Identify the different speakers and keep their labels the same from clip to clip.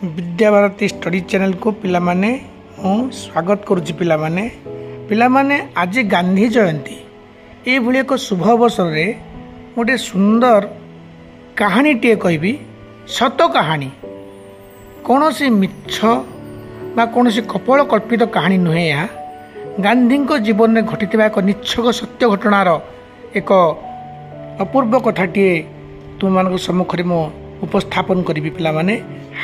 Speaker 1: Vidya Bharati study channel को पिला माने स्वागत करुच्ची पिला माने आज गांधी जयंती ये भली एक शुभ अवसर रे गोटे सुंदर कहानी टे कहबी सत कहानी कौन सी मिछ बा कौन सी कपल कल्पित कहानी नुहे यह गांधी जीवन में घटी एक निच्छक सत्य घटनार एक अपूर्व कथाटे तुम मान सम्मुखें मु उपस्थापन करी पिला माने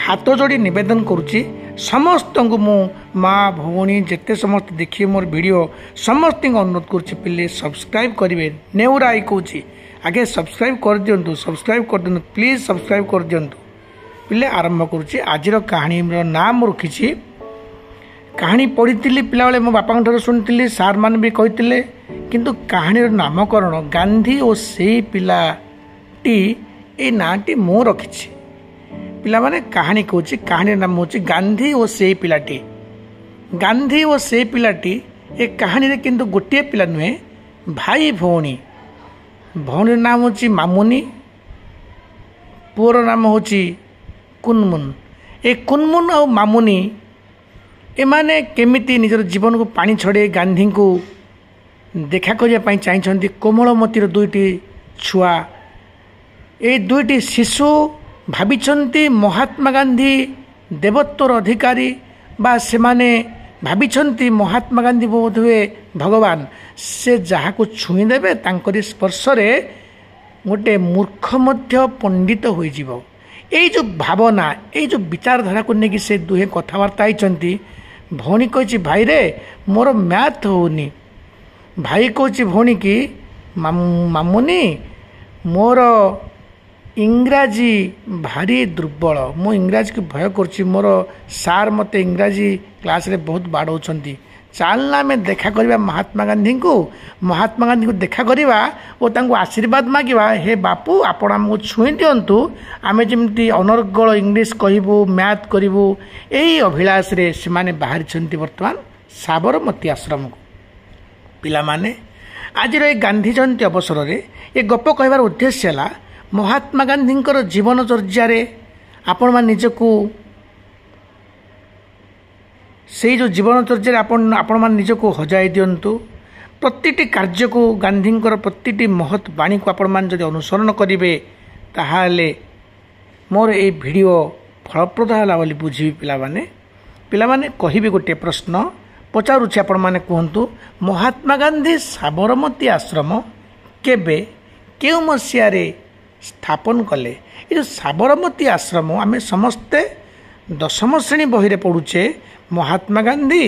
Speaker 1: हाथ जोड़ी निवेदन करुच्ची समस्त को मु माँ भौणी जिते समस्त देखिए मोर वीडियो समस्त अनुरोध करुच्ची पिले सब्सक्राइब करेंगे नेउरा आई कौच आगे सब्सक्राइब कर दिंतु सब्सक्राइब कर दिंतु प्लीज सब्सक्राइब कर दिंतु पिले आरंभ करुच्ची आज कहानी नाम रखी कहानी पढ़ी पिला बेले मो बापा शुणी सार मान भी कहते किंतु कहानी नामकरण गांधी और से पिलाटी ये नाटी मु रखी पिला माने कहानी कहूँ कहानी नाम हूँ गांधी और से पिलाटी गांधी और से पिलाटी ए कहानी रे किंतु गोटे पिला नुहे भाई भौणी भौणी नाम हूँ मामुनी पुअर नाम हूँ कुनमुन ए कुनमुन और मामुनी एमाने केमिति निजर जीवन को पानी छड़े गांधी को देखा करने चाहिए कोमलमतीर दुईटी छुआ ये दुईटी शिशु भाविचंती महात्मा गांधी देवत्वर अधिकारी बा से माने भाविचंती महात्मा गांधी बोध हुए भगवान से जहाँ को छुई देवे तांकरी स्पर्श रे गोटे मूर्ख मध्य पंडित हो जीव ये जो भावना ये जो विचारधारा को लेकिन से दुहे कथबार्ता होती भौणी कही भाई रे मोर मैथ होनी भाई कही भौणी की मामुनी मोर इंग्राजी भारी दुर्बल मु इंग्राजी को भय कर मोर सार मते इंग्राजी क्लास रे बहुत बाड़ौंट चालना में देखा करवा महात्मा गांधी को देखा करवा और आशीर्वाद मागिबा हे बापू आपण आमको छुई दिंतु आमे जमती अनर्गल इंग्लीश कहबू मैथ करूँ यही अभिलाष रे से माने बाहरी वर्तमान साबरमती आश्रम को पिला माने आज गांधी जयंती अवसर रे ये गप कहबार उद्देश्य है महात्मा गांधी जीवनचर्या आपण मान निजको से जो जीवनचर्या आपण मान निजको हजाई दिंतु प्रति कार्य को गांधी प्रति महत् वाणी को आपण मान जदि अनुसरण करेंगे ताहाले मोर ए वीडियो फलप्रद है बोली बुझी पिला माने कहबे गोटे प्रश्न पचारुछि आपण माने कहतु महात्मा गांधी साबरमती आश्रम केबे केउ मसियारे स्थापन कले ये जो साबरमती आश्रम आमे समस्ते 10म श्रेणी बही पढ़ुचे महात्मा गांधी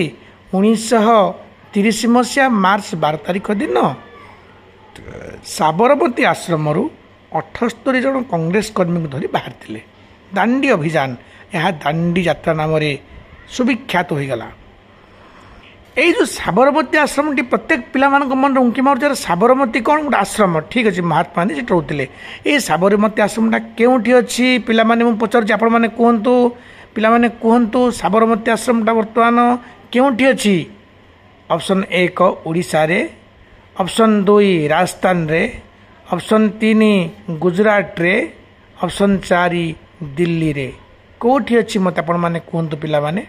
Speaker 1: 1930 मसीहा मार्च 12 तारिख दिन साबरमती आश्रम 78 जन कांग्रेस कर्मी को धरी बाहर थिले दांडी अभियान यह दांडी यात्रा नाम सुविख्यात हो गला यही जो साबरमती आश्रम टी प्रत्येक पिला मन उंकी मार साबरमती कौन गोटे आश्रम ठीक अच्छे महात्मा गांधी से रोते ये साबरमती आश्रमटा केउठी अच्छी पिला माने मु पचारुछि आपण माने कहतु पिला माने कहतु साबरमती आश्रमटा वर्तमान केउठी अच्छी ऑप्शन 1 ओडिशा रे ऑप्शन 2 राजस्थान रे ऑप्शन 3 गुजरात रे ऑप्शन 4 दिल्ली रे कोठी अच्छी मत आपण माने कहतु पिला माने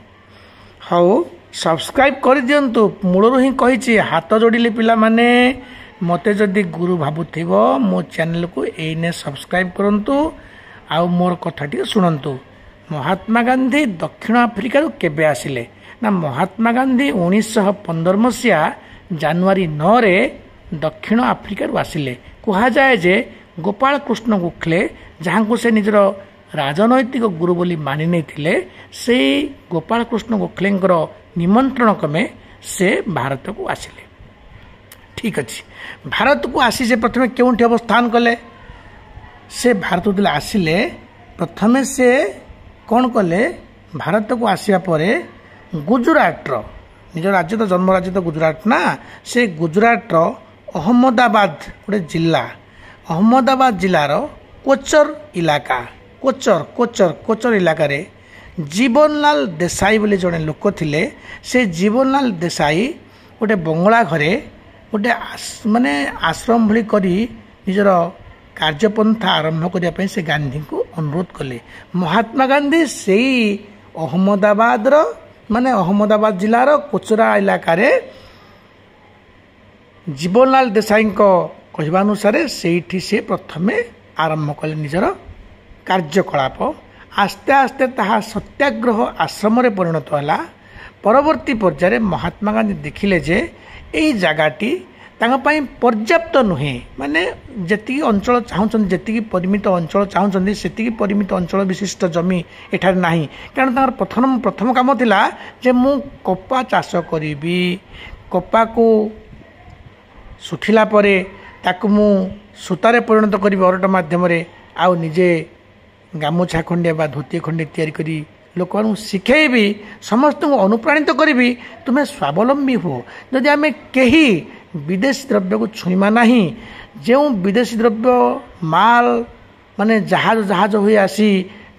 Speaker 1: हाउ सब्सक्राइब कर दिंतु मूलर ही कही हाथ जोड़िले पिला माने मते जदि गुरु भावुथिबो मो चैनल को एने सब्सक्राइब करंतु आ मोर कथाटी शुणंतु महात्मा गांधी दक्षिण आफ्रिका केबे आसिले ना महात्मा गांधी 1915 मसीहा जनवरी 9 रे दक्षिण आफ्रिका आसिले कहा जाए जे गोपाल कृष्ण गोखले जहाँ को से निजर राजनैतिक गुरु बोली मानि नहीं से गोपाल कृष्ण गोखलेंकर निमंत्रण क्रमे से भारत को आसिले ठीक अच्छे भारत को आसी से प्रथम केउठी अवस्थान कले से भारत को आसिले प्रथमे से कौन कले भारत को आसिया परे गुजरात निज राज्य तो जन्म राज्य तो गुजरात ना से गुजरात अहमदाबाद गोटे जिला अहमदाबाद जिलार कोचर इलाका कोचर इलाका रे जीवनलाल देसाई बोले जड़े लोक थिले से जीवनलाल देसाई गोटे बंगला घरे गोटे माने आश्रम भली करी निजर कार्यपंथा आरंभ करने से गांधी को अनुरोध कले महात्मा गांधी से अहमदाबाद माने अहमदाबाद जिलार कोचरा इलाकार जीवनलाल देसाई कहवानुसार से प्रथमे आरंभ कले निजर कार्यकलाप आस्ते आस्ते ताहा सत्याग्रह आश्रम परिणत है। परवर्ती पर्यायर महात्मा गांधी देखिले जे यही जगहटी पर्याप्त नुहे माने जी अंचल चाहूँ जी परिमित अंचल चाहूँ से परिमित अंचल विशिष्ट जमी एठार नाही कारण प्रथम काम थिला जे मु कपा चाष करी कपा को सुखिला परे ताकु मु सूतारे परिणत करी अरट माध्यम आउ निजे गामुछा खंडे बा धोती खंडे तैयारी करी लोक शिखेबी समस्त अनुप्राणित करी तुम्हें स्वावलंबी हो। जदि आम कहीं विदेशी द्रव्य को छुईमा नहीं जो विदेशी द्रव्य माल माने जहाज जहाज हुई आसी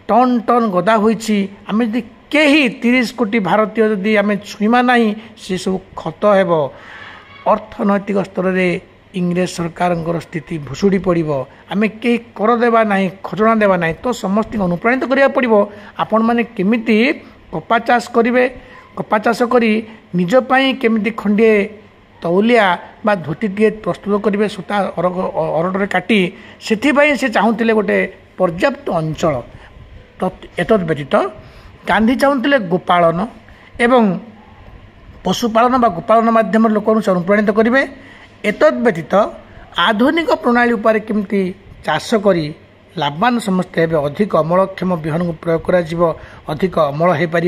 Speaker 1: टन टन गदा होइछि आम जदि कहीं 30 कोटी भारतीय जदि आम छुईमा नहीं से सब खत हेब अर्थनैतिक स्तर में इंग्रेज सरकार स्थिति भुशुड़ी पड़ो आम कहीं कर देवा ना खजना देवा ना तो समस्त अनुप्राणित करा पड़ो आपण मैंने केमिति कपा चाष करेंगे कपा चाष करी निजपाई केमिति खंडे तौलिया बा धोती टे प्रस्तुत करेंगे सूता अरटरे काटी से चाहूले गोटे पर्याप्त अंचल एतद व्यतीत गांधी चाहूले गोपालन एवं पशुपालन बा गोपालन माध्यम लोक अनुप्राणित करेंगे। एतद व्यतीत आधुनिक प्रणाली उपर केमती चाष करी लाभवान समस्ते हेबे अधिक अमलक्षम विहन को प्रयोग करा अधिक अमल हो पार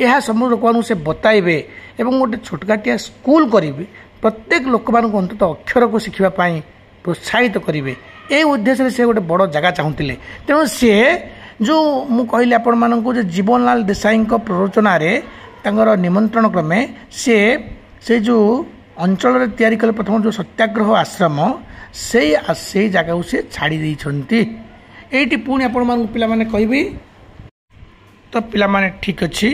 Speaker 1: यह सब लोक से बताइबे एवं गोटे छोटकाटिया स्कूल करेंगे प्रत्येक लोक मान अंततः अक्षर को शिखापी प्रोत्साहित करेंगे ये उद्देश्य से गोटे बड़ जगह चाहूले तेणु सी जो मु कहली आपण मानक जीवनलाल देसाई प्ररोचना निमंत्रण क्रमे से जो अंचल तैयारी कले प्रथम जो सत्याग्रह आश्रम से जगह को से छाड़ी ये पुणी आपण पिलाने कहबी तो पिलाने ठीक अच्छी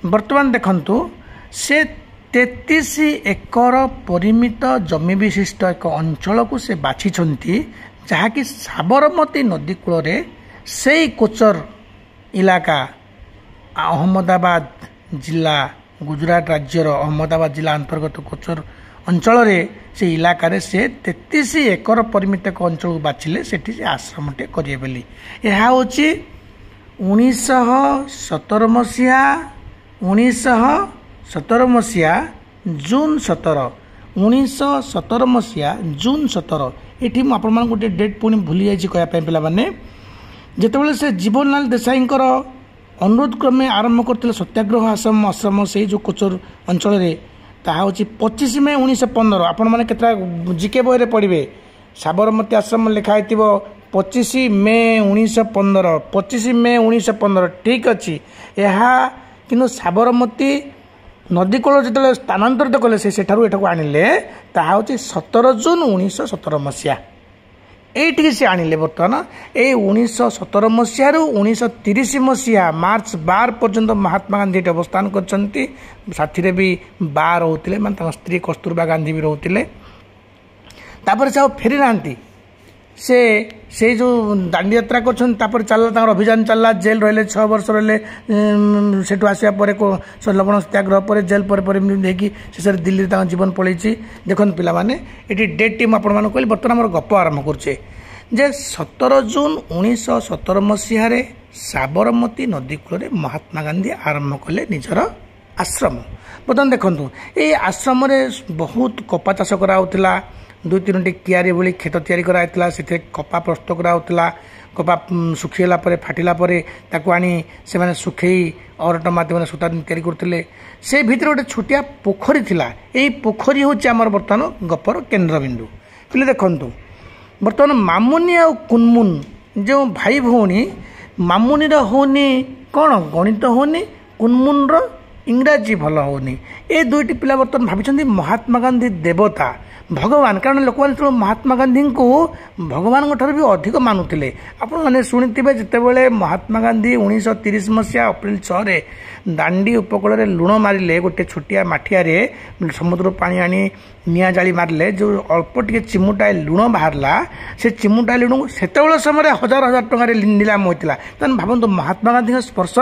Speaker 1: बर्तमान देखंतु से 33 एकर परिमित जमी विशिष्ट एक अंचल को से बाछि जहाँकि साबरमती नदी कूल से कोचर इलाका अहमदाबाद जिला गुजरात राज्यर अहमदाबाद जिला अंतर्गत कोचर अंचल से इलाकार से 33 एकर परिमित एक अंचल को बाछिले से आश्रमटे करेंगे बोली यह हूँ 1917 मसीहा 1917 मसीहा जून 17 1917 मसीहा जून 17 ये आपण गोटे डेट पुणी भूली जाइए कहने जितेबाला से जीवनलाल देसाई अनुरोध क्रमे आरंभ करते सत्याग्रह आश्रम से जो कोचर अंचल ताहा हूँ 25 मई 1915 आपण मैंने केतरा जिके बही पढ़े साबरमती आश्रम लिखाई 25 मई 1915 25 मई 1915 ठीक अच्छी यह कि साबरमती नदी कूल जो स्थानांतरित कले से आनिले ताहा हूँ 17 जून 1917 मसीहा ये से आनिले बर्तमान ये 1917 मसीह 1930 मसीहा मार्च 12 पर्यंत महात्मा गांधी अवस्थान कर भी बा रोते मैं स्त्री कस्तूरबा गांधी भी रोते से फेरी ना से जो दांडी यात्रा कर चलला अभियान चलला जेल रही 6 वर्ष रही से आसवा लवण सत्याग्रह पर जेल पर शेष दिल्ली जीवन पलि देखते पिलाने ये डेट टी मुझे कहली बर्तमान आम गप आरंभ करुचे जे 17 जून 1917 मसीह साबरमती नदी कूल महात्मा गांधी आरंभ कले निजर आश्रम। बर्तमान देखु ये आश्रम बहुत कपा चाष कराला 2-3टी कियारी भली खेत तैयारी कराइला से कपा प्रस्तुत कराला कपा सुखीला फाटिला ताकू आनी से सुखई अरट माध्यम सूता तैयारी करते से भितर गोटे छोटिया पोखरी थिला यही पोखरी हूँ आमर बर्तमान गपर केन्द्रबिंदु पे देखु बर्तमान मामुनी आ कुनमुन जो भाई भौणी मामुनी होनी कौन गणित होनी कुनमुन इंग्राजी भल होनी ये दुईटी पिला बर्तमान भावी महात्मा गांधी देवता भगवान कारण लोक मैंने महात्मा गांधी को भगवान भी अधिक मानुले आपने शुणिथे जितेबाला महात्मा गांधी 1930 मसीहा अप्रैल 6 दांडी उपकूल लुण मारे गोटे छोटिया मठिया समुद्र पानी आनी निआ जाली मारे जो अल्प टे चिमुटाए लुण बाहरला से चिमुटाए लुण से समय हजार हजार टकर नीलाम होता तेना भावतु महात्मा गांधी स्पर्श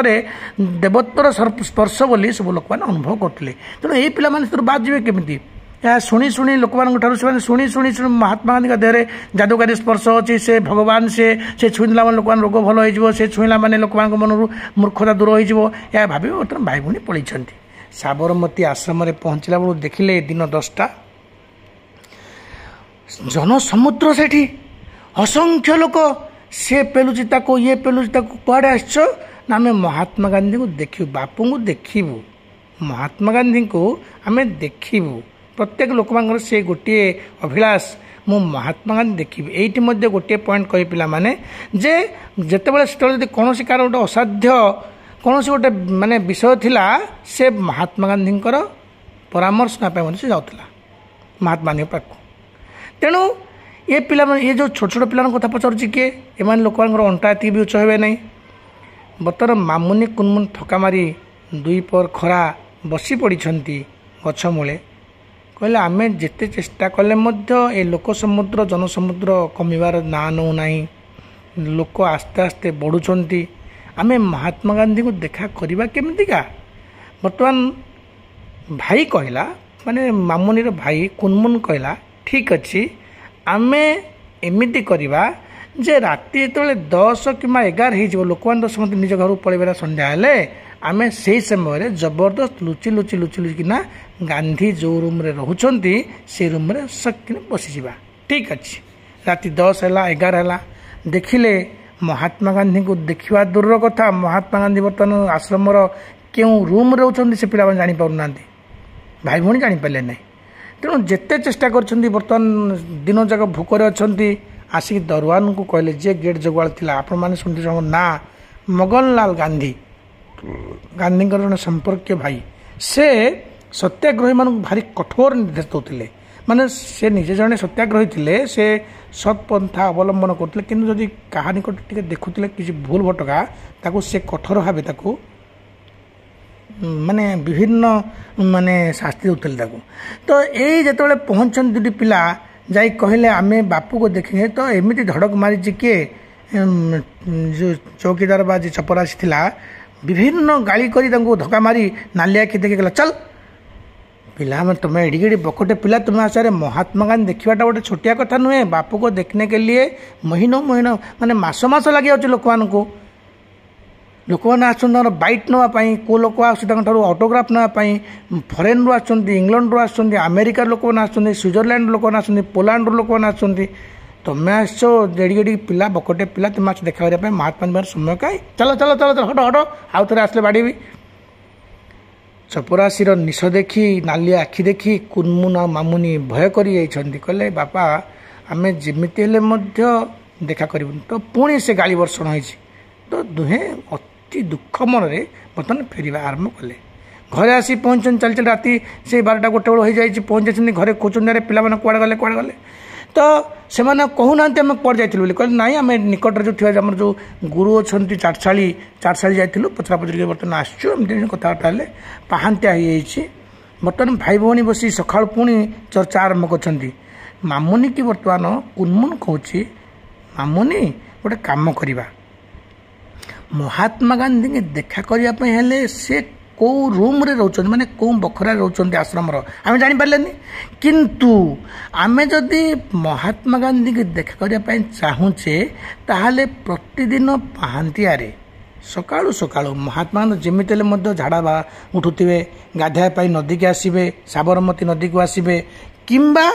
Speaker 1: देवत्वर स्पर्श बोली सब लोक मैंने अनुभव करते तेणु यही पिला बाद जी केमी या शुणी शुणी लोक से शुणी शुणी महात्मा गांधी का देहरे जादुकारी स्पर्श अच्छी से भगवान से छुईला मैंने लोक रोग भल हो छुईला मैंने लोक मन मूर्खता दूर हो भाव बर्तमान भाई भूणी पलि साबरमती आश्रम पहुँचला बेलू देखिले दिन 10टा जनसमुद्र से असंख्य लोक से पेलुची ये पेलुची कड़े आस आम महात्मा गांधी को देखू बापू को देखू महात्मा गांधी को आम देखू प्रत्येक लोक से गोटे अभिलाष मु महात्मा गांधी देखी ये गोटे पॉइंट कही पिला माने जे जितेबाला से कौन कार गोटे असाध्य कौन गोटे माने विषय थिला से महात्मा गांधी परामर्श नापी से जाऊला महात्मा गांधी पाक तेणु ये पिला ये जो छोट छोट पिला कथा पचारुची किए एम लोक अंटा एति भी उच्च हे नहीं बर्तमान मामुनी कुनमुन थका मारी दुई पर खरा बसी पड़ी गछ मूले कहले आम जिते चेष्टा कले ए लोक समुद्र जनसमुद्र कमिबार ना नौ ना लोक आस्ते आस्ते बढ़ुंट आम महात्मा गांधी को देखा करवा केमितिका बर्तमान भाई कहला माने मामुनीर भाई कुनमुन कहला ठीक अच्छी आम एमती करवा जे राति जो 10 कि 11 हो लोक मैंने समस्त निज घर पलैबा संध्या हेले आम से समय जबरदस्त लुचि लुचि लुचि लुचिना गांधी जो रूम रे रोचंती से रूम रे सकिन बसीजा ठीक अच्छे राति 10 है 11 है देखिले महात्मा गांधी को देखा दूर कथा महात्मा गांधी बर्तमान आश्रम क्यों रूम रोचंती से पिला जानी पारना भाई भौणी जानीपारे ना तेणु जिते चेष्टा कर दिन जाक भोकर अच्छा आसिक दरवान को कहले जे गेट जगुआल थी आपण मैंने शुणुते ना मगनलाल गांधी गांधी जन संपर्क भाई से सत्याग्रही मान भारी कठोर निर्देश दौले माने से निजे जड़े सत्याग्रही थे से सत्पंथा अवलंबन करते कि जदि क्या निकट टे देखुले किसी भूल भटका ताको से कठोर भाव ताको माने विभिन्न माने शास्ति दौले तो यही जो पहुँचन दुटी पिला जाई कहले आमे बापू को देखेंगे तो एमती धड़क मारी किए जो चौकीदार बा जी चपरासी थिला विभिन्न गाली करी धक्का मारी नाली आखि देखी गला चल पिला में तुम्हें एडिगेडी बकटे पिला तुम्हें आसारे महात्मा गांधी देखाटा गोटे छोटिया कथा नुहे बापू को देखने के लिए महीनों महीनों माने मास मास लगे जाऊँ लोक मैंने आसर बैट नापी कौ लोक ऑटोग्राफ नापी फरेन रु इंग्लैंड रु आमेरिका लोक मैंने स्विट्जरलैंड लोक मैंने पोलैंड लोक मैंने तुम्हें आस एडिगेडी पिला बकटे पिला तुम्हें आस देखा करने महात्मा गांधी समय कहीं चलो चलो चलो चलो हट हट आउ थे आसले बाड़ी चपरासीर निश देखी नाली आखि देखी कुनमुन मामुनी भय कर बापा आम जमीती देखा करूँ तो पुणी से गाली वर्षण हो तो दुहे अति दुख मन में बर्तमान फेरवा आरंभ कले घरे आसी पहुँचन चल चल राति से 12टा गोटे बेल हो जाए पहुँचे घरे खोचुंड पे कुआड़े गले तो से कहूना आम पड़ जाइए कहले ना आम निकट जो थी आम जो गुरु अच्छा चाटशाली जाइलु पचरा पचर बर्तमान आसमती कथबार्ता हेल्ले पाहांत्या बर्तमान भाई भौणी बसी सका पुणी चर्चा आरंभ कर मामुनी की बर्तमान कुनमुन कहूँ मामुनी गोटे काम करवा महात्मा गांधी की देखा करने हेले से कौ रूम रे रोच माने कौ बखरा रोच आश्रम आम जापारे किंतु आम जदि महात्मा गांधी की देखा करने चाहूचे ताहले प्रतिदिन पाहांतिया सकाळु सकाळु महात्मा गांधी जमीते झाड़ा उठुवे गाधाई नदी की आसवे साबरमती नदी को आसवे किंबा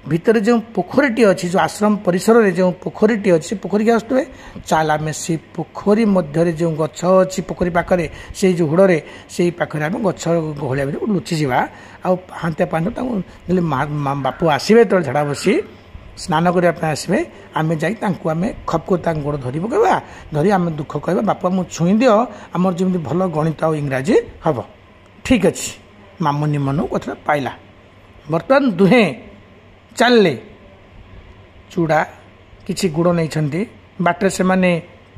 Speaker 1: भितर जो पोखरीटी अच्छी जो आश्रम परिसर में जो पोखरीटी अच्छी पोखरी के आसुए चाल आम से पोखरी मध्य जो गछ अच्छी पोखरी पाखे से जो हुड़े से पाखे आम गछ गहलिया भितर लुचिजा आंत्या पानी बापू आसवे तो झाड़ा बसी स्नान करने आसवे आम जामें खपको गोड़ धरी पकड़ा धरी आम दुख कह बापा मुझे छुई दियो आमर जमी भल गणित और इंग्राजी हम ठीक अच्छे मामुनी मन कथा पाइला बर्तमान दुहे चलले चूड़ा किसी गुड़ नहीं बाटे से माने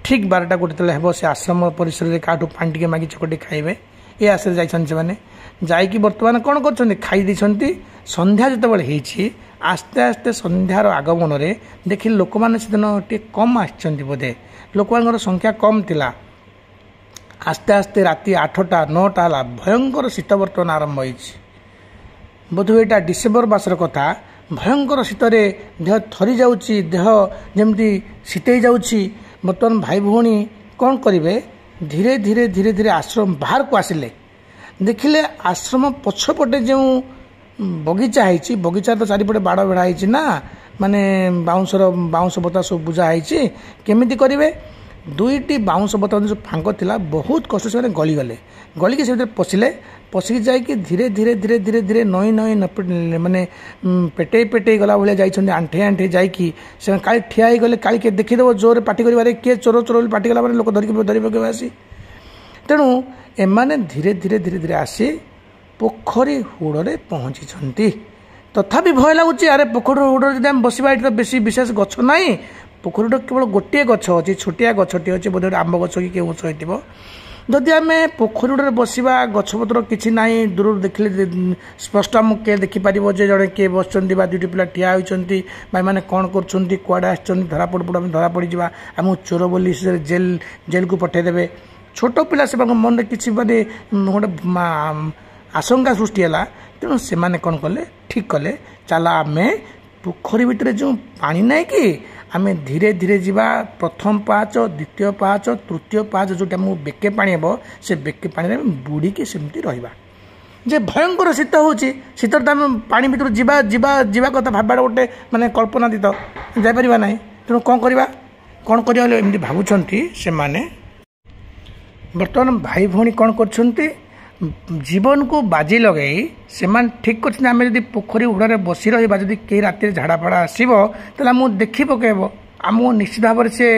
Speaker 1: ठीक 12टा गोटे तले हे से आश्रम परिसर में काठू पानी टे मागी चकटी खाइबे ये आशा जाने जाइकी बर्तमान कौन कर खाई संध्या जो आस्ते आस्ते संध्यार आगमन में देखिए लोक मैंने से दिन टे कम आसते लोक संख्या कम थिला आस्ते आस्ते राति 8टा 9टा है भयंकर शीत बर्तमान आरंभ हो बोधहुए यहाँ डिसेम्बर मासर कथा भयंकर शीतरे देह थरी जाऊँगी देह जमती शीतई जाऊँगी बर्तमान भाई भौणी कौन करेंगे धीरे धीरे धीरे धीरे आश्रम बाहर को आसिले देखिले आश्रम पछपटे जो बगीचा है बगीचा तो चारिपटे बाड़ बेढ़ा है ना माने बाउंस बता सब बुझा है केमी करेंगे दुईटी बाउंस बता जो फांक थिला बहुत कष्ट से गलीगले गलिकी से पशिले पशिकी जाकि धीरे धीरे धीरे धीरे धीरे नई नई माने पेटे पेटे गला भाई जाइए आंठे आंठे जाकि से काली ठिया गले काली किए देखीदेव जोर पाटी कर किए चोर चोर पाटी गला लोक धरी पकेबे आसी तेणु एमाने धीरे धीरे धीरे धीरे आसी पोखरी हुड़े पहुँची तथापि भय लगुच अरे पोखरी हुड़ जब आम बसवा ये तो बेसी विशेष गछ ना पोखरी केवल गोटे गछ अच्छी छोटिया गछटी अच्छे बोधे आंब गछ कि केउ गछ हो जदि आम पोखरी हुड़े बसवा गछपतर किसी ना दूर देखिले स्पष्ट आमको किए देखिपर जड़े किए बस दुईटी पिला ठिया होती भाई मैंने कौन कड़े धरा पड़ धरा पड़ जा आम चोर बोली जेल जेल को पठेदेवे छोट पिला से मन किसी माने गोटे आशंका सृष्टि है तेणु से मैंने कौन कले ठीक कले चला आम पोखरी भितर जो पानी ना कि आम धीरे धीरे जा प्रथम पाहाच द्वितीय पाहाच तृतीय पाहाच जो बेके पानी हे से बेके पानी बुड़ीकी सेमती रहा जे भयंकर शीत हो शीत तो आम पानी भर जावा कथा भाव गोटे माने कल्पनातीत जापर ना तेणु कौन करवा एमती भावुंट से माने बर्तमान भाई भौणी कौन कर जीवन को बाजी लगे से ठीक कर आम जब पोखरी हुड़े बसी रहा जब कई राति झाड़ा फाड़ा आसो तो देखी पकेब आमको निश्चित भाव से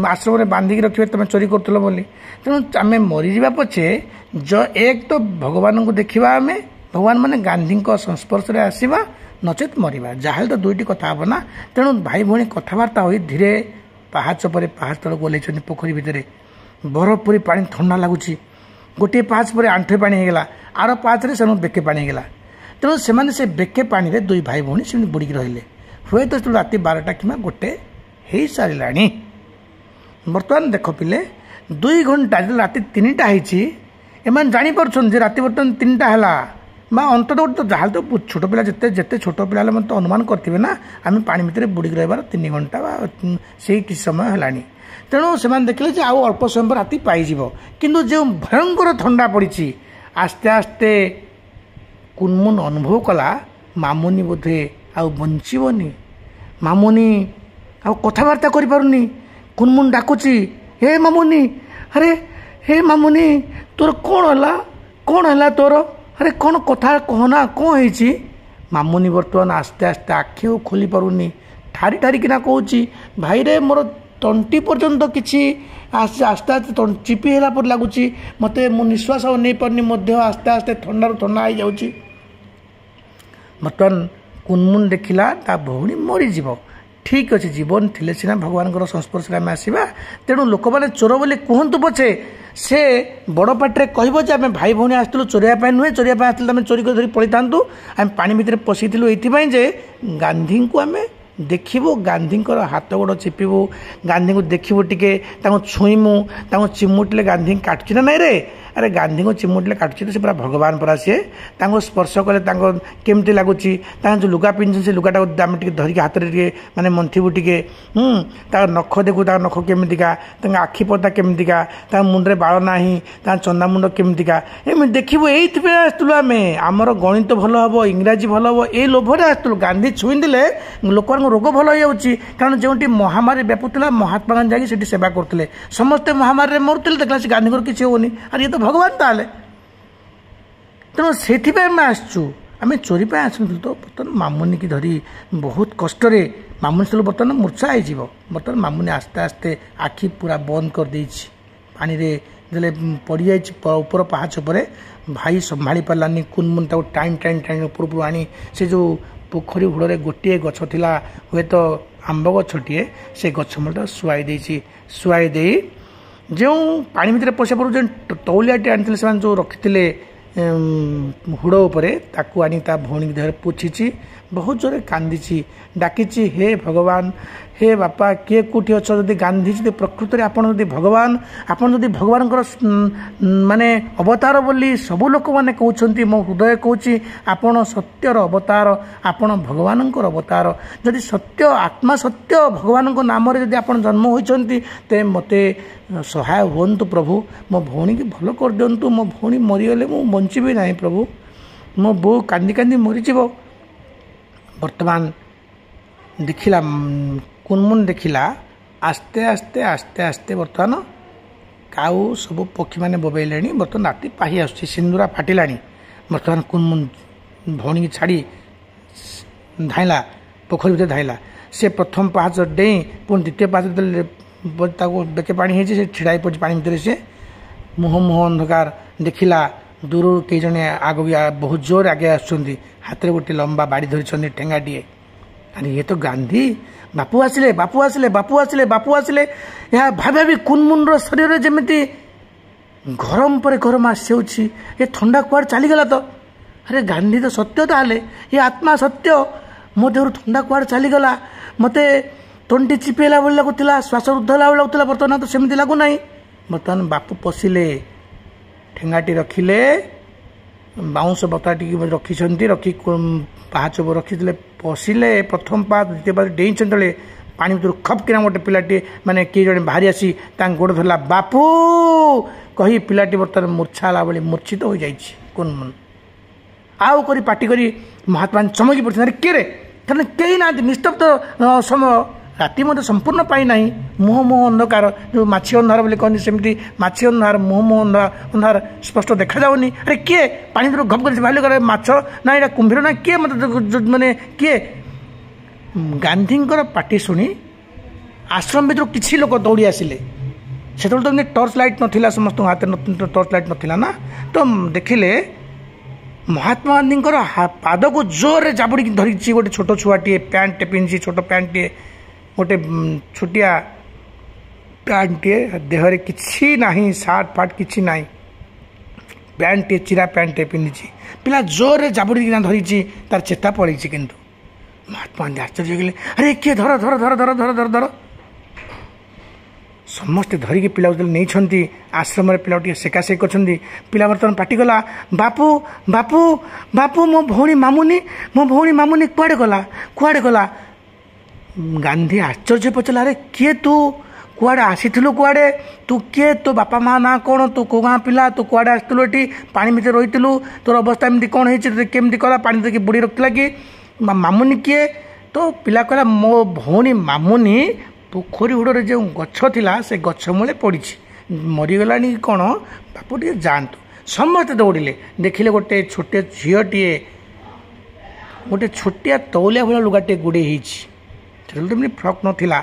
Speaker 1: आश्रम में बांधिकी रखिए तुम चोरी करुल बोली तेणु आम मरीजा पछे जो एक तो भगवान को देखा आम भगवान माने गांधी संस्पर्श में आसवा नचेत मरवा जहाँ तो दुईटी कथा हे ना तेणु भाई भौणी कथबार्ता हो धीरे पाहाच पर पाहाच तक ओल्ल पोखरी भितर बरफ पूरी पानी ठंडा लगुच गोटे पाहाच पर आंठे पानी होगा आर पाहाच से बेके पानी होगा तेणु से बेके पानी रे दुई भाई भौणी से बुड़ी रहिले हुए तो राति 12टा कि गोटे हो सारा बर्तमान देख पिले 2 घंटा जो राति 3टा होमान जापर राति बर्तमान 3टा है अंत तो जहाँ तो छोट पिला जिते छोट पिला तो अनुमान करेंगे ना आम पानी भितर बुड़ी रही 3 घंटा से किसी समय है तेणु से देखिले आउ अल्प समय पर राति पाइज किंतु जो भयंकर ठंडा पड़ी आस्ते आस्ते कुनमुन अनुभव कला मामुनी बोधे आउ बंचीबनी मामुनी आउ कथबार्ता करें कुनमुन डाकुची हे मामुनी अरे हे मामुनी तोर कौन है तोर अरे कौन कथा कहना कौन है मामुनी बर्तमान आस्ते आस्ते आखि खोली पारुनी ठारी ठारी किना कहूँ भाई रे मोर तंटी पर्यंत किसी आस्ते आस्ते चिपी है लगुच मत मो निश्वास नहीं पारनी आस्ते आस्ते ठंडारू ठंडा हो जाऊँगी बर्तमान कुनमुन देखला ता भौणी मरीज ठीक अच्छे जीवन थिले सीना भगवान संस्पर्श में आसवा तेणु लोक मैंने चोर बोली कहतु पछे से बड़ पाटे कह आम भाई भौणी आसलु चोरिया नुहे चोरिया आसलु आम चोरी कर पड़ी था आम पानी भितर पशिलु ये गांधी को आम देखू गांधी हाथ गोड़ चिपू गांधी को देखू टे छुईमु चिमुटिले गांधी काटुची ना नाई रे अरे गांधी को चिमुटिले काटुची तो पूरा भगवान परा सी स्पर्श कले केमती लगुच जो लुगा पिंधुन से लुगाटा आम टे धरिक हाथ में माने मंथबू टे नख देखू नख केमिका आखि पता केमिका मुंडे बाल ना चंदा मुंड केमिका एम देखू ये आसलु आम आमर गणित भल हम इंग्राजी भल हम ये लोभरे आसलु गांधी छुईदे लोक रोग भल हो जाऊँगी कारण जो महामारी व्यापुला महात्मा गांधी जाकि सेवा करते समस्ते महामारी मरुते देखला से गांधी किसी होनी अरे ये तो भगवान ताले तेणु से आसचु आम चोरी आसु तो बर्तमान मामुनी की धरी बहुत कष्ट मामुनी सब बर्तमान मूर्छा हो बर्तमान मामुनी आस्ते आस्ते आखि पूरा बंद कर दे पानी रे जले पड़ जा ऊपर पाहाच पर भाई संभाली पारानी कुनमुन टाइम टाइम टाइम ऊपर आनी से जो पोखरी हुड़े गोटे गछ थिला हुए तो आंब गछटिए से गछ मूल शुआई दे जो पानी भितर पशा पड़ू जो तौलियाटे आनी से जो रखी हुड़ उपर ताकू आनी ता भौणी देह पोछी बहुत जोरे कांदी डाकी हे भगवान हे बापा किए कौटी अच्छ जदि गांधी जी प्रकृत में आपड़ भगवान आपड़ भगवान माने अवतार बोली सबू लोक मैंने कहते मो हृदय कहूँ आपण सत्यर अवतार आपण भगवान अवतार जदि सत्य आत्मा सत्य भगवान नाम जदि आप जन्म होती ते मते सहाय हूँ प्रभु मो भौणी की भल कर दिंतु मो भौणी मरीगले मु बंचीबी ना प्रभु मो बो कांदी कांदी मरीज बर्तमान देखिला कुनमुन देखिला आस्ते आस्ते आस्ते आस्ते बर्तमान काऊ सब पक्षी मैंने बोबेले बर्तमान राति पाही आसुची सिंदूरा फाटिला बर्तमान कुनमुन भौणी की छाड़ी धाइला पोखरी भीतर धाइला से प्रथम पाहाच डेई पुणी द्वितीय पाहाच बेके पानी से छिड़ा पड़ी पानी भितर से मुह मुह अंधकार देखिला दूर कई जने आग बहुत जोर आगे आसुँच हाथ में गोटे लंबा बाड़ी धरी ठेंगाटे अरे ये तो गांधी बापू आसिले बापू आसिले बापू आसिले बापू आसिले यह भाभी कुनमुन शरीर जमी गरम पर गरम आसी ये थंडा कुआड़ चलीगला तो अरे गांधी तो सत्य ताले ये आत्मा सत्य मो देह थंडा कुआड़ चलीगला मत तंटी चिपेला भाई लगुला श्वास रुद्धला भाई लगुला बर्तमान तो सेमती लगुना बर्तमान बापू पशिले ठेंगाटी रखिले बाउंश बता टी रखी रखी पाहाच रखी पशिले प्रथम पाहाच द्वितीय पाहाच डेई चले पानी भर खपकिना गोटे पिलाटी माने किए जड़े बाहरी आसी गोड़ धरला बापू कही पिलाटी बर्तमान मूर्छा भाई मूर्छित हो जाए कुनमुन आउ करी पाटी करी महात्मा चमकी पड़ते किए कारण कहीं ना निस्तब्ध समय राति मत संपूर्ण पाई ना मुह मुह अंधकार जो माछी अंधार बोली कहते सेमती माछी अंधार मुह मुह अंधार स्पष्ट देखा जाऊनी अरे किए पानी भर घप कर भाई माछ ना यहाँ कुंभीर ना किए मत मैंने किए गांधी पाटी शुणी आश्रम भर किसी लोक दौड़ी आसिले से तो टर्च लाइट नाला समस्त हाथ टर्च लाइट नाला ना तो देखिले महात्मा गांधी पाद को जोर जाबुड़ी धरी गोटे छोट छुआटे पैंट पिंधि छोट पैंटे गोटे छोटिया पैंटे देहरे किसी ना सार्ट फाट किसी ना पैंटे चिरा पैंटे पिंधि पिला जोर जाबुड़ी धरी तार चेता पड़ी किंतु महात्मा गांधी आश्चर्य गले अरे किए धर धर धर धर धर धर धर समस्ते धरिकी पिला नहीं आश्रम पिला सेकासेक कर पिला बर्तमान पाटिगला बापू बापू बापू मो भौणी मामुनी कुआड़े गला गांधी आश्चर्य पचला अरे किए तू कुआड़े आसीलु कुआड़े तू किए तो बापा माँ ना कौन तू को गाँ पिला तू कुआड़े आसलु ये पानी भितर रही तोर अवस्था एमती कौन होमती कला पानी देखिए बुड़ी रखला कि मामुनी किए तो पिला कहला मो भौणी मामुनी पोखरी हुड़े जो गछ थिला से गछ मूले पड़ी मरीगला कि कौन बापू टे जातु समस्ते दौड़िले देखिले गोटे छोटे झीटे गोटे छोटिया तौलिया भाया लुगाटे गुड़े होती फ्रक नाला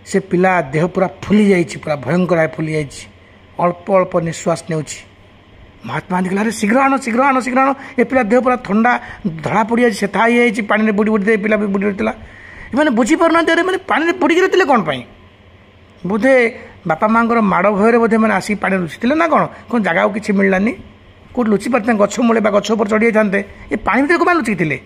Speaker 1: से पिला देह पूरा फुली जाइए पूरा भयंकर फुली जाइए अल्प अल्प निश्वास ने महात्मा गांधी कहला शीघ्र आण शीघ्र आण शीघ्र आण ए पिला देह पूरा थंडा धड़ा पड़ जाए सेथा ही पानी बुड़ी बुड़ी दे पिला भी बुड़ी रही मैंने बुझीपार ना मैंने पानी बुड़की रही कौन पाई बोधे बापा माँ माड़ भयर बोधे मैंने आसिक पानी लुचि ना कौन कौन जगह किसी मिललानी कौट लुचि पारते गछ मूले गछ पर चढ़ी जाते ये पानी भर कौन लुचिले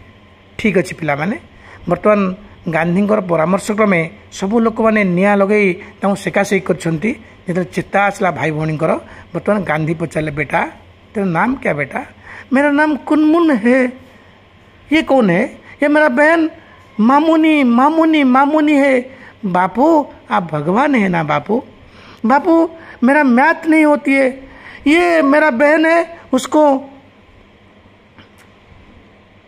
Speaker 1: ठीक अच्छे पिला माने बर्तमान गांधी परामर्श क्रमे सबू लोक मैंने निआ लगे सेकासेक कर चेता आसला भाई भौणी बर्तमान गांधी पचारे बेटा तेरा नाम क्या बेटा मेरा नाम कुनमुन है ये कौन है ये मेरा बहन मामुनी मामुनी मामुनी है बापू आप भगवान है ना बापू बापू मेरा मैथ नहीं होती है ये मेरा बहन है उसको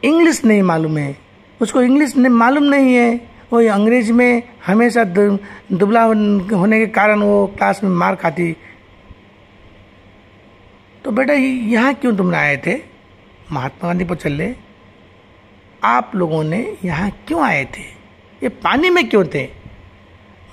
Speaker 1: इंग्लिश नहीं मालूम है उसको इंग्लिश मालूम नहीं है वो अंग्रेज में हमेशा दुबला होने के कारण वो क्लास में मार खाती तो बेटा यहाँ क्यों तुम आए थे महात्मा गांधी पर चले आप लोगों ने यहाँ क्यों आए थे ये पानी में क्यों थे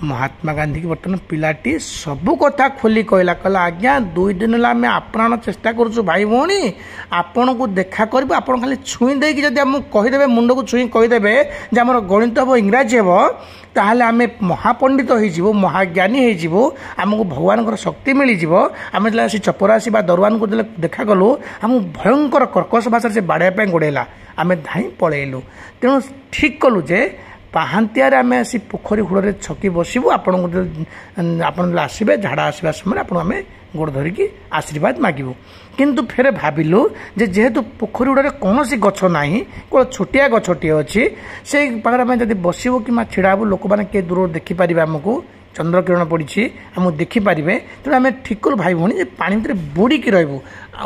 Speaker 1: महात्मा गांधी की बर्तमान पिलाटी सबू कथा खोली कहला कहला आज्ञा 2 दिन है आम आप्राण चेष्टा करुँ भाई भौणी आपण को देखा करूँ आप खाली छुई देकी जब आम कहीदेवे मुंड को छुई कहीदेवे जे आम गणित हम इंग्राजी हम ताहले आम महापंडित हो महाज्ञानी हो आमको भगवान शक्ति मिलଯିव आम जो चपरासी दरवान को देखा कलु आम भयंकर कर्कश भाषा से बाड़ाई गोड़ेला आम धाई पलैलु तेणु ठीक कलु जे पाहांतियार आम आसी पोखरी हुड़े छकी बसबू आपण आसबे झाड़ा आसवा समय आप गोड़ धरिकी आशीर्वाद मागू किंतु फेर भाविलु जे जेहेतु पोखरी हुड़े कौन गछ ना केवल छोटिया गछटे अच्छी से पाखे आम जब बसबू कि छिड़ाबू लोक मैंने किए दूर देखिपारे आमको चंद्रकिरण पड़ी आमको देखिपारे तेणु आम ठीक कलु भाई भौणी पानी भितर बुड़ीकी रही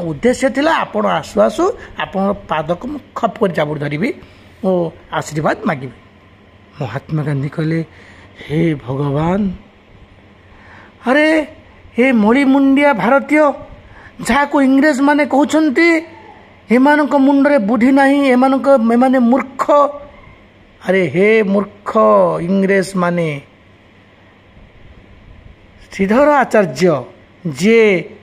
Speaker 1: उद्देश्य था आपण आसु आसु आप पाद को खप कर जाबुड़ धरबी और आशीर्वाद मागबी। महात्मा गांधी कहले हे भगवान अरे हे मणिमुंडिया भारतीय जहाँ को इंग्रेज माने कहते एमानक मुंडरे बुद्धि नहीं एमाने मूर्ख अरे हे मूर्ख इंग्रेज माने श्रीधर आचार्य जे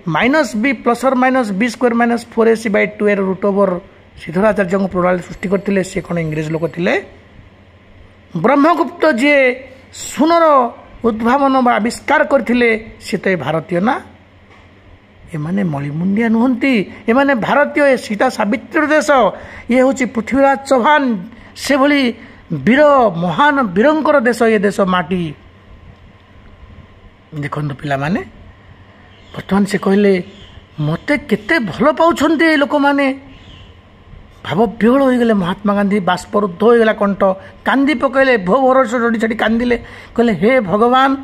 Speaker 1: -b + और -b² - 4ac/2 root over Shridhar आचार्य को प्रणाली सृष्टि करते सी कौन इंग्रेज लोक थे ब्रह्मगुप्त जे सुनर उद्भावन आविष्कार करथिले से तो भारतीय ना एमाने मणिमुंडिया नुहंती एमाने भारतीय सीता सावित्री देश ये हूँ पृथ्वीराज चौहान से भली वीर महान वीरंकर देश ये देश माटी देखो पिला माने बर्तमान से कहले मते केते भल पाउछंती लोक माने भाव विहल हो गले महात्मा गांधी बाष्परुद्ध हो गला कंठ कांदी पकड़े भो भरोसा जोड़ी छाड़ी कांदिले कहले हे भगवान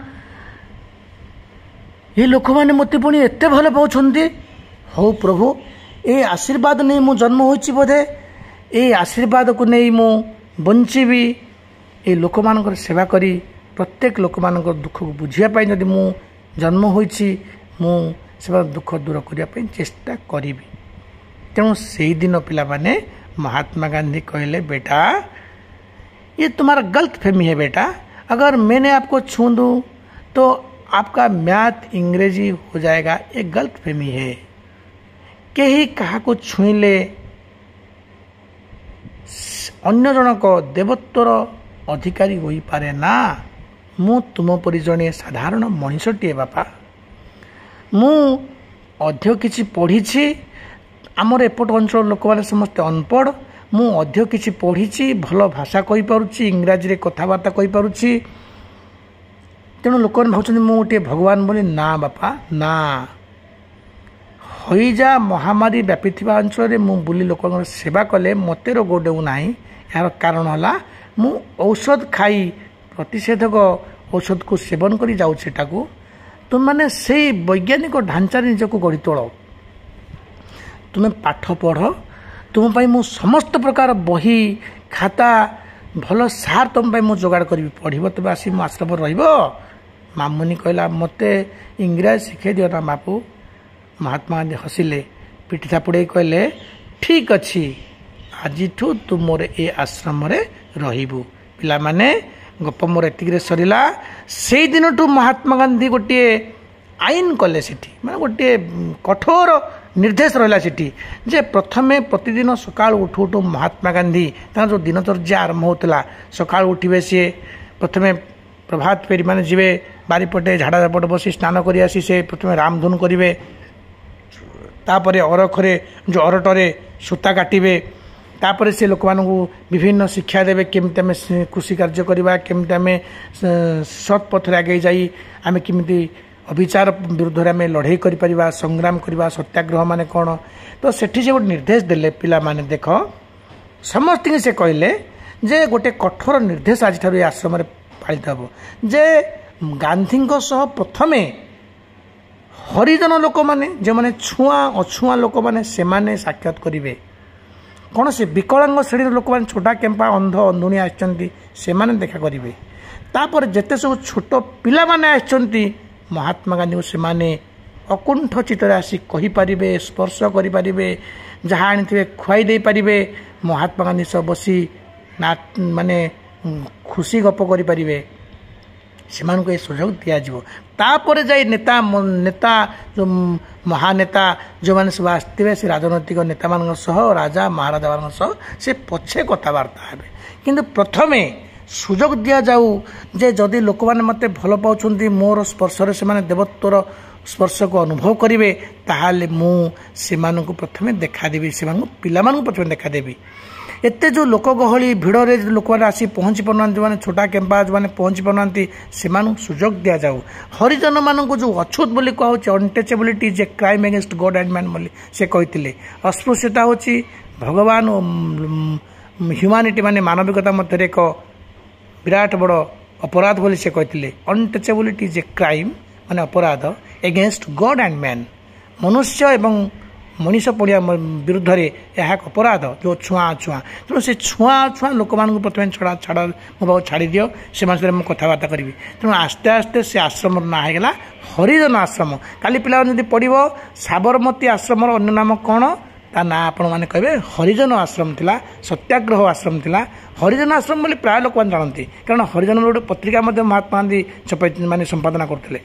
Speaker 1: ये लोक मैंने मत पुणी एत भल पाँच हो प्रभु ये आशीर्वाद नहीं मु जन्म होची बोधे ये आशीर्वाद को नहीं मु बंचीबी ये लोक मान सेवा करी प्रत्येक लोक मान दुख को बुझापी जदि मु जन्म होची मु से दुख दूर करने चेष्टा करी तेणु से दिन पिला माने महात्मा गांधी कहले बेटा ये तुम्हारा गलत फहमी है बेटा अगर मैंने आपको छू दूँ तो आपका मैथ इंग्रेजी हो जाएगा ये गलत फहमी है कहीं कहा को छुईले अन्य जनक देवत्वर अधिकारी हो पारे ना मु तुम परि जणे साधारण मनीषटीए बापा मु अध्य किछि पढ़ी आमर एपट अंचल लोक मैंने समस्ते अनपढ़ मु अध्य किछि पढ़ी भल भाषा कहि पारुछि इंग्राजी रे कथबार्ता कहि पारुछि तेणु लोक भावुं मु गोटे भगवान बोली ना बापा ना हईजा महामारी व्यापी अंचल मु बुली लोक सेवा कले मते रोग डेऊ ना यार कारण है मु औषध खाई प्रतिषेधक औषध को सेवन कर जाऊँ तुम मैंने से वैज्ञानिक ढांचा निजक गढ़ी तोल तुम्हें पाठ पढ़ तुम मु समस्त प्रकार बही खाता भल सार तुम मु जोगाड़ करी पढ़ तुम आसी मो आश्रम मामुनी कहला मते इंग्राजी शिखे दियो ना बापू महात्मा गांधी हसिले पिठी थापुड़े कहले ठीक अच्छी आज तू मोर ए आश्रम रहिबू पिला माने गप मोर एतिक सरिला से दिन ठू महात्मा गांधी गोटे आईन कले सेठी माने गोटे कठोर निर्देश रहा सेठी जे प्रथमे प्रतिदिन सकाल उठू उठू महात्मा गांधी जो दिनचर्या आरंभ होता सकाल उठे सी प्रथमे प्रभात फेरी माने जीवे बारीपटे झाड़ा झापट बसी स्नान कर आसी से प्रथमे रामधुन करेंगे तापर अरखरे जो अरटरे सूता काटे तापर से लोक मानू विभिन्न शिक्षा देवे केमती आम कृषि कार्य करवा केमती आम सत् पथर आगे जाई आम केमती अभिचार विरुद्ध आम लड़ाई कर संग्राम करवा सत्याग्रह माने कौन तो सेठी से गोटे निर्देश देले पिला माने देख समस्त से कहले जे गोटे कठोर निर्देश आज ठार आश्रम पालित हम जे गांधी प्रथमे हरिजन लोक मैंने जो मैंने छुआ अछुआ लोक मैंने से साक्षात करेंगे कौन से विकलांग श्रेणी लोक मैंने छोटा केम्पा अंध अंधुणी आसने देखा करेंगे तापर जिते सब छोट पिला माने आसछंती महात्मा गांधी को से अकुंठ चित्तर आसी कहींपारे स्पर्श करेंगे जहाँ आनी खुआई दे पारे महात्मा गांधी सब बसी ना माने खुशी गप करेंगे ସେମାନଙ୍କୁ ଏ ସୁଯୋଗ ଦିଆଯିବ। ତାପରେ ଯାଇ ନେତା जो महानेता जो मैंने सब आसवे से राजनैतिक नेता मान राजा महाराजा मान से पछे कथबार्ता हे कि प्रथमे सुजोग दि जाऊ जे जदि लोक मैंने मत भल पाँच मोर स्पर्श से देवत्वर स्पर्श को अनुभव करेंगे ताहले मुझे प्रथमे देखादेवी से पिला प्रथमे देखादेवी। एते जो लोक गहली भिड़ रे लोक मैंने आसी पहुँची पाना जो मैंने छोटा कैंपा जो मैंने पहुँची पाना से सुजोग दि जाऊ। हरिजन मान जो अछूत बोली कहूँ untouchability J crime against God and man बोली से कहते अस्पृश्यता हूँ भगवान ह्यूमानिटी माने मानविकता मध्य एक विराट बड़ अपराध बोली से कहते अनटचेबिलिटी जे क्राइम माने अपराध एगेंस्ट गॉड एंड मैन मनुष्य एवं मनीष पड़िया विरुद्ध में यह अपराध जो छुआ छुआ तेणु से छुआ छुआ लोक मानक प्रथम छड़ा छाड़ मो छाड़ी दियो से मुझे कथबार्ता करी तेणु आस्ते आस्ते से आश्रम ना होगा हरिजन आश्रम। काली पिला जब पढ़ो साबरमती आश्रम अन्य नाम कौन ता ना आपण मैंने कहे हरिजन आश्रम थिला सत्याग्रह आश्रम थिला। हरिजन आश्रम बोली प्राय लोक जानते कारण हरिजन गोटे पत्रिका महात्मा गांधी छपाई माने संपादना करते।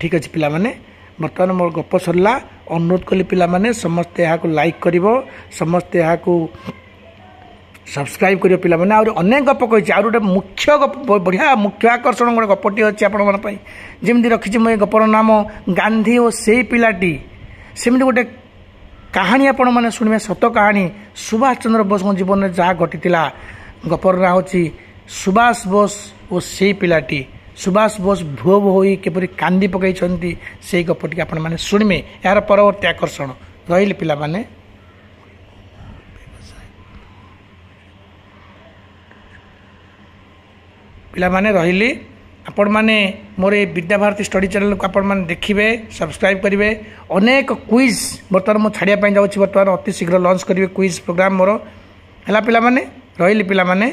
Speaker 1: ठीक अच्छे पिला माने बर्तमान मोर गप सरला अनुरोध कली पिला माने समस्ते यहाँ लाइक करिवो समस्ते यहाँ सब्सक्राइब करिवो पिला माने और अनेक गप कही और गोटे मुख्य गप बढ़िया मुख्य आकर्षण गोटे गपटी अच्छी आपण जमी रखी मैं गपर नाम गांधी और से पिलाटी सेमती गोटे कहानी आपण मैंने शुणवे सत कहानी सुभाष चंद्र बोस जीवन में जहाँ घटी गपर ना हूँ सुभाष बोस और से पिलाटी सुभाष बोस भुव भुव होपरी कांदी पकई से गपटी आपण मैंने शुणवे यार परवर्ती आकर्षण रही पिला माने पिला माने रही आपण मैंने मोर विद्या भारती स्टडी चैनल को आपण मैंने देखिए सब्सक्राइब करेंगे अनेक क्विज बर्तमान मुझे छाड़िया जाऊँगी बर्तमान अति शीघ्र लॉन्च करेंगे क्विज प्रोग्राम मोर है पिला माने रही पिला माने।